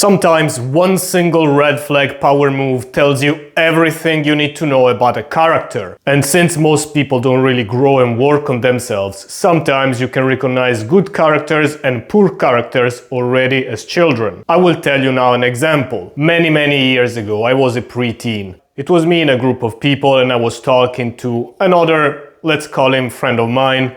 Sometimes one single red flag power move tells you everything you need to know about a character. And since most people don't really grow and work on themselves, sometimes you can recognize good characters and poor characters already as children. I will tell you now an example. Many years ago, I was a preteen. It was me in a group of people and I was talking to another, let's call him friend of mine,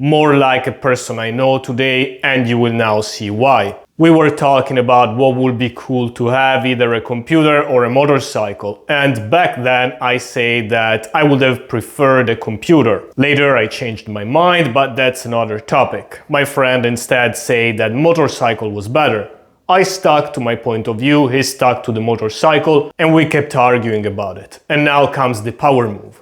more like a person I know today, and you will now see why. We were talking about what would be cool to have, either a computer or a motorcycle, and back then I say that I would have preferred a computer. Later I changed my mind, but that's another topic. My friend instead said that motorcycle was better. I stuck to my point of view, he stuck to the motorcycle, and we kept arguing about it. And now comes the power move.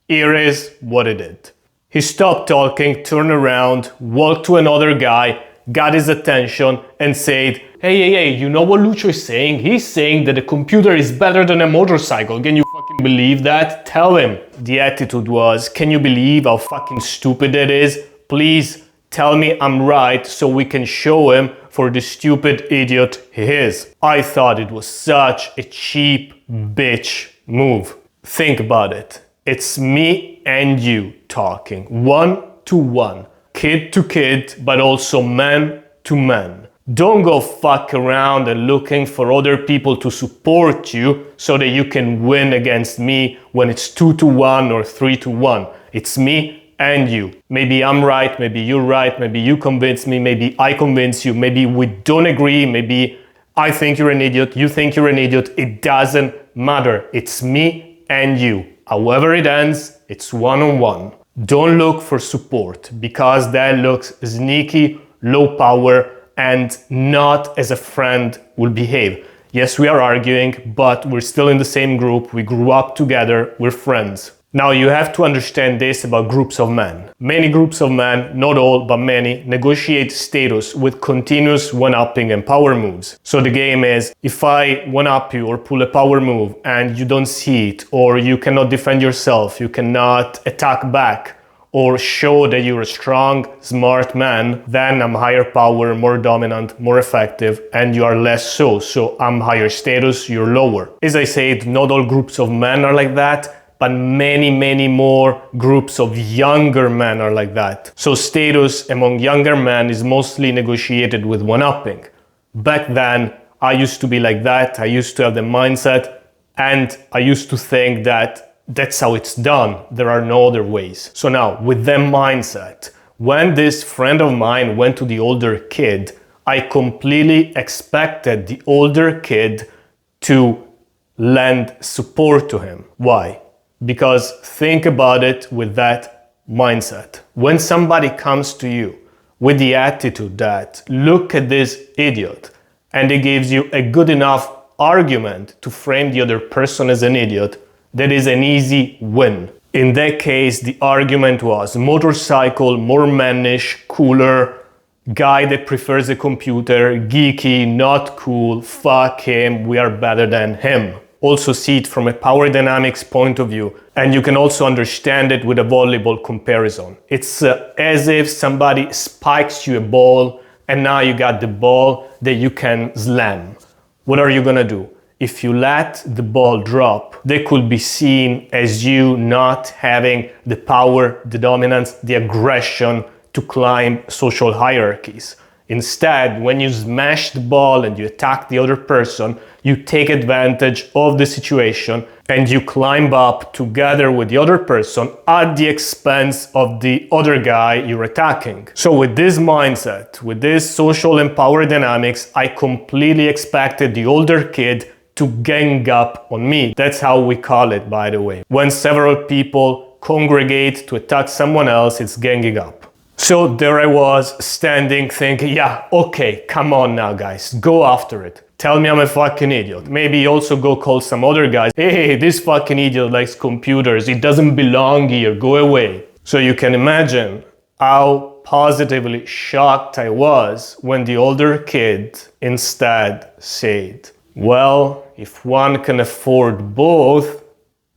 Here is what he did. He stopped talking, turned around, walked to another guy, got his attention and said, hey, you know what Lucio is saying? He's saying that a computer is better than a motorcycle. Can you fucking believe that? Tell him. The attitude was, can you believe how fucking stupid it is? Please tell me I'm right so we can show him for the stupid idiot he is. I thought it was such a cheap bitch move. Think about it. It's me and you talking, one to one, kid to kid, but also man to man. Don't go fuck around and looking for other people to support you so that you can win against me when it's 2-1 or 3-1. It's me and you. Maybe I'm right, maybe you're right, maybe you convince me, maybe I convince you, maybe we don't agree, maybe I think you're an idiot, you think you're an idiot. It doesn't matter. It's me and you. However it ends, it's one-on-one. Don't look for support because that looks sneaky, low power, and not as a friend will behave. Yes, we are arguing, but we're still in the same group. We grew up together. We're friends. Now you have to understand this about groups of men. Many groups of men, not all, but many, negotiate status with continuous one-upping and power moves. So the game is, if I one-up you or pull a power move and you don't see it, or you cannot defend yourself, you cannot attack back, or show that you're a strong, smart man, then I'm higher power, more dominant, more effective, and you are less so. So I'm higher status, you're lower. As I said, not all groups of men are like that, but many more groups of younger men are like that. So status among younger men is mostly negotiated with one-upping. Back then, I used to be like that. I used to have the mindset, and I used to think that that's how it's done. There are no other ways. So now, with that mindset, when this friend of mine went to the older kid, I completely expected the older kid to lend support to him. Why? Because think about it with that mindset. When somebody comes to you with the attitude that, look at this idiot, and it gives you a good enough argument to frame the other person as an idiot, that is an easy win. In that case, the argument was motorcycle, more mannish, cooler, guy that prefers a computer, geeky, not cool, fuck him, we are better than him. Also see it from a power dynamics point of view, and you can also understand it with a volleyball comparison. It's as if somebody spikes you a ball and now you got the ball that you can slam. What are you gonna do? If you let the ball drop, they could be seen as you not having the power, the dominance, the aggression to climb social hierarchies. Instead, when you smash the ball and you attack the other person, you take advantage of the situation and you climb up together with the other person at the expense of the other guy you're attacking. So with this mindset, with this social and power dynamics, I completely expected the older kid to gang up on me. That's how we call it, by the way. When several people congregate to attack someone else, it's ganging up. So there I was, standing, thinking, yeah, okay, come on now, guys, go after it. Tell me I'm a fucking idiot. Maybe also go call some other guys. Hey, this fucking idiot likes computers. It doesn't belong here. Go away. So you can imagine how positively shocked I was when the older kid instead said, well, if one can afford both,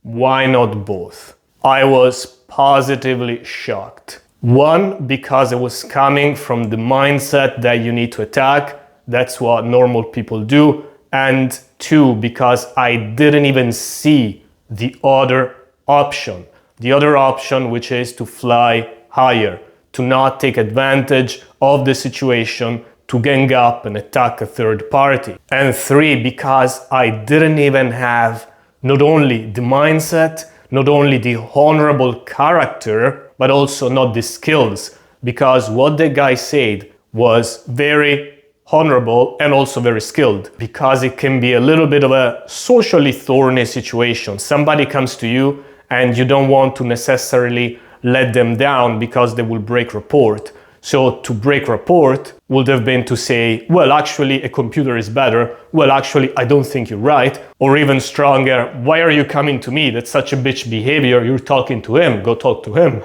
why not both? I was positively shocked. One, because it was coming from the mindset that you need to attack, That's what normal people do. And two, because I didn't even see the other option. The other option, which is to fly higher, to not take advantage of the situation, to gang up and attack a third party. And three, because I didn't even have not only the mindset, not only the honorable character, but also not the skills. Because what the guy said was very honorable and also very skilled, because it can be a little bit of a socially thorny situation. Somebody comes to you and you don't want to necessarily let them down because they will break rapport. So to break rapport would have been to say, well, actually a computer is better. Well, actually, I don't think you're right. Or even stronger, why are you coming to me? That's such a bitch behavior. You're talking to him. Go talk to him.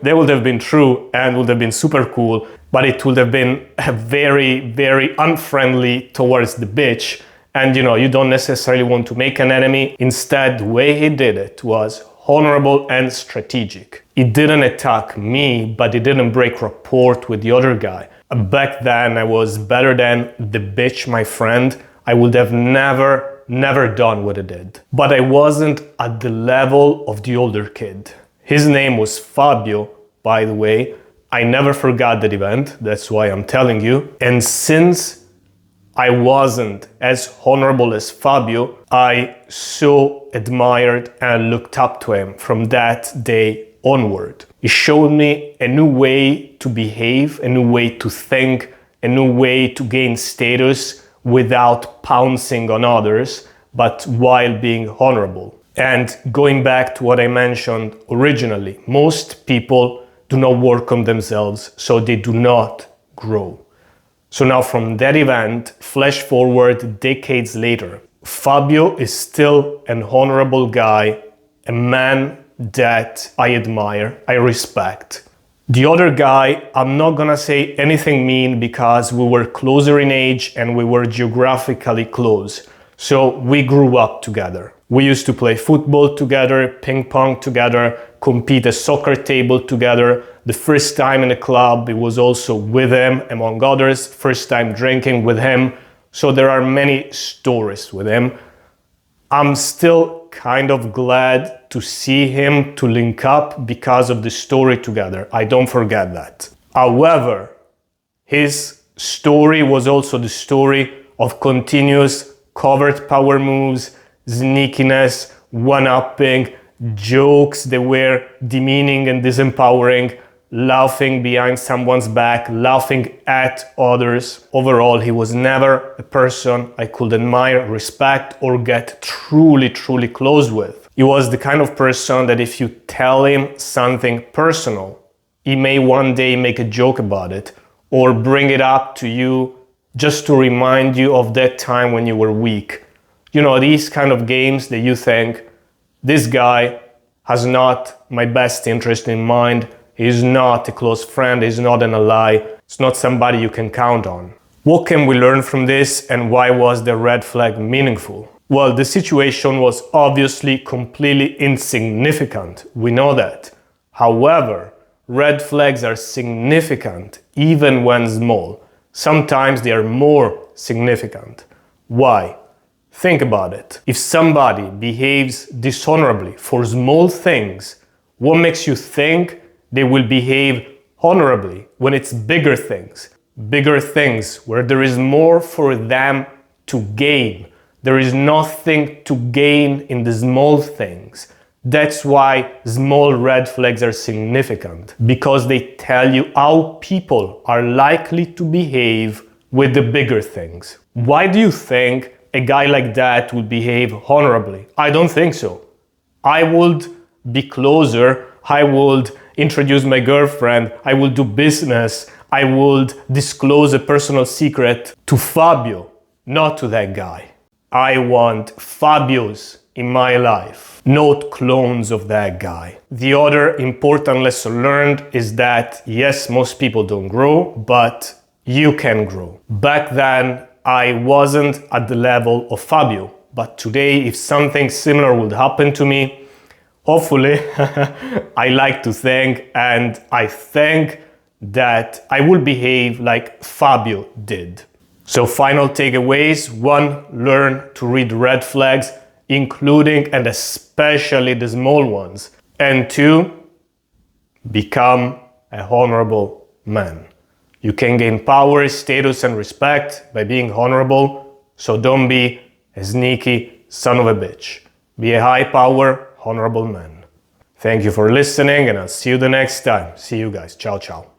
They would have been true and would have been super cool, but it would have been very, very unfriendly towards the bitch. And you don't necessarily want to make an enemy. Instead, the way he did it was honorable and strategic. He didn't attack me, but he didn't break rapport with the other guy. Back then, I was better than the bitch, my friend. I would have never done what I did. But I wasn't at the level of the older kid. His name was Fabio, by the way. I never forgot that event. That's why I'm telling you. And since I wasn't as honorable as Fabio, I so admired and looked up to him from that day onward. He showed me a new way to behave, a new way to think, a new way to gain status without pouncing on others, but while being honorable. And going back to what I mentioned originally, most people do not work on themselves, so they do not grow. So now from that event, flash forward decades later, Fabio is still an honorable guy, a man that I admire, I respect. The other guy, I'm not gonna say anything mean because we were closer in age and we were geographically close. So we grew up together. We used to play football together, ping pong together, compete at soccer table together. The first time in a club, it was also with him, among others. First time drinking with him. So there are many stories with him. I'm still kind of glad to see him, to link up because of the story together. I don't forget that. However, his story was also the story of continuous covert power moves, sneakiness, one-upping, jokes that were demeaning and disempowering, laughing behind someone's back, laughing at others. Overall, he was never a person I could admire, respect, or get truly close with. He was the kind of person that if you tell him something personal, he may one day make a joke about it or bring it up to you just to remind you of that time when you were weak. These kind of games that you think, this guy has not my best interest in mind, he's not a close friend, he's not an ally, it's not somebody you can count on. What can we learn from this, and why was the red flag meaningful? Well, the situation was obviously completely insignificant, we know that. However, red flags are significant even when small. Sometimes they are more significant. Why? Think about it. If somebody behaves dishonorably for small things, what makes you think they will behave honorably when it's bigger things? Bigger things where there is more for them to gain. There is nothing to gain in the small things. That's why small red flags are significant, because they tell you how people are likely to behave with the bigger things. Why do you think a guy like that would behave honorably? I don't think so. I would be closer, I would introduce my girlfriend, I would do business, I would disclose a personal secret to Fabio, not to that guy. I want Fabios in my life, not clones of that guy. The other important lesson learned is that yes, most people don't grow, but you can grow. Back then, I wasn't at the level of Fabio, but today, if something similar would happen to me, hopefully, I like to think, and I think that I will behave like Fabio did. So final takeaways: 1. Learn to read red flags, including and especially the small ones. And 2. Become a honorable man. You can gain power, status, and respect by being honorable, so don't be a sneaky son of a bitch. Be a high power, honorable man. Thank you for listening, and I'll see you the next time. See you guys. Ciao, ciao.